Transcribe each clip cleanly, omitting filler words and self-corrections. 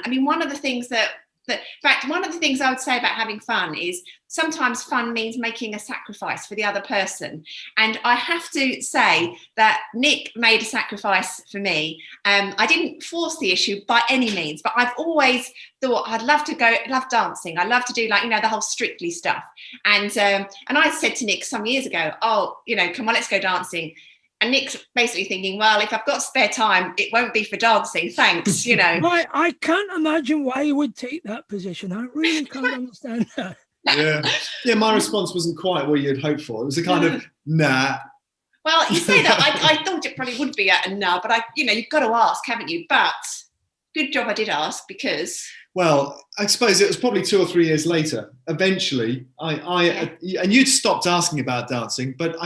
mean, one of the things in fact, one of the things I would say about having fun is sometimes fun means making a sacrifice for the other person. And I have to say that Nick made a sacrifice for me. I didn't force the issue by any means, but I've always thought I'd love dancing. I love to do, like, the whole Strictly stuff. And I said to Nick some years ago, oh, come on, let's go dancing. And Nick's basically thinking, well, if I've got spare time, it won't be for dancing, thanks, I can't imagine why you would take that position. I really can't understand that. Yeah, my response wasn't quite what you'd hoped for. It was a kind of, nah. Well, you say that. I thought it probably would be a no, but you've got to ask, haven't you? But good job I did ask, because... Well, I suppose it was probably 2 or 3 years later. Eventually, and you'd stopped asking about dancing, but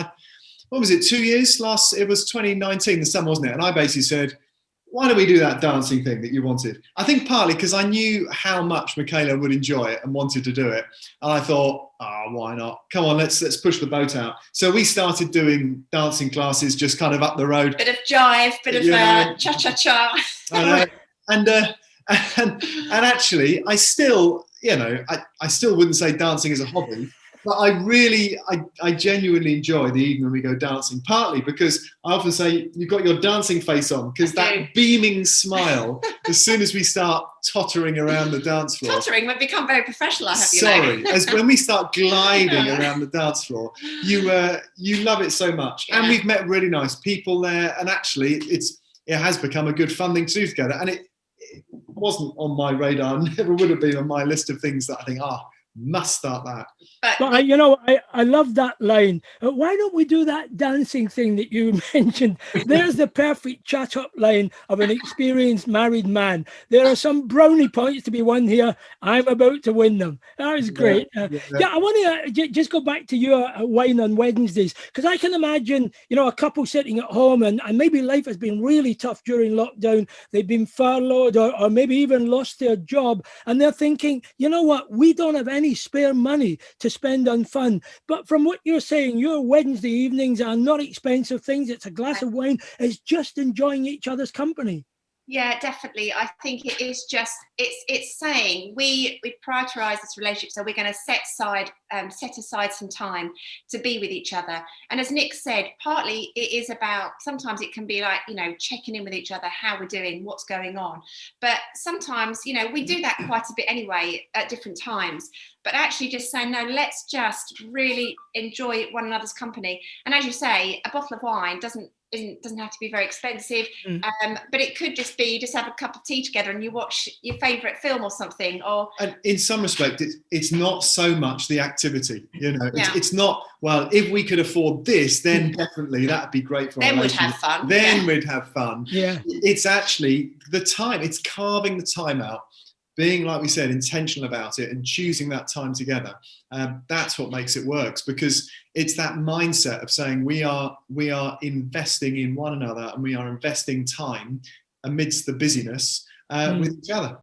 what was it, 2 years? It was 2019, the summer, wasn't it? And I basically said, why don't we do that dancing thing that you wanted? I think partly because I knew how much Michaela would enjoy it and wanted to do it. And I thought, why not? Come on, let's push the boat out. So we started doing dancing classes just kind of up the road. Bit of jive, bit of cha-cha-cha. I know. And actually, I still, I still wouldn't say dancing is a hobby. But I genuinely enjoy the evening when we go dancing, partly because I often say you've got your dancing face on, because that beaming smile, as soon as we start tottering around the dance floor. Tottering, we've become very professional, I have Sorry, as when we start gliding around the dance floor, you love it so much. Yeah. And we've met really nice people there, and actually it has become a good fun thing to do together. And it wasn't on my radar, never would have been on my list of things that I think, must start that. But I love that line. Why don't we do that dancing thing that you mentioned? There's the perfect chat up line of an experienced married man. There are some brownie points to be won here. I'm about to win them. That was great. I want to just go back to your wine on Wednesdays, because I can imagine, a couple sitting at home and maybe life has been really tough during lockdown. They've been furloughed or maybe even lost their job, and they're thinking, you know what, we don't have any spare money to spend on fun. But from what you're saying, your Wednesday evenings are not expensive things. It's a glass of wine. It's just enjoying each other's company. Yeah, definitely. I think it is just, it's saying we prioritize this relationship, so we're going to set aside some time to be with each other. And as Nick said, partly it is about, sometimes it can be like, checking in with each other, how we're doing, what's going on. But sometimes, we do that quite a bit anyway at different times. But actually just saying, no, let's just really enjoy one another's company. And as you say, a bottle of wine doesn't have to be very expensive, but it could just be, you just have a cup of tea together and you watch your favourite film or something. And in some respect, it's not so much the activity, it's not, well, if we could afford this, then definitely that'd be great for our relationship. Then we'd have fun. Then we'd have fun. Yeah. It's actually the time, it's carving the time out, being, like we said, intentional about it and choosing that time together. That's what makes it work, because it's that mindset of saying we are investing in one another and we are investing time amidst the busyness with each other.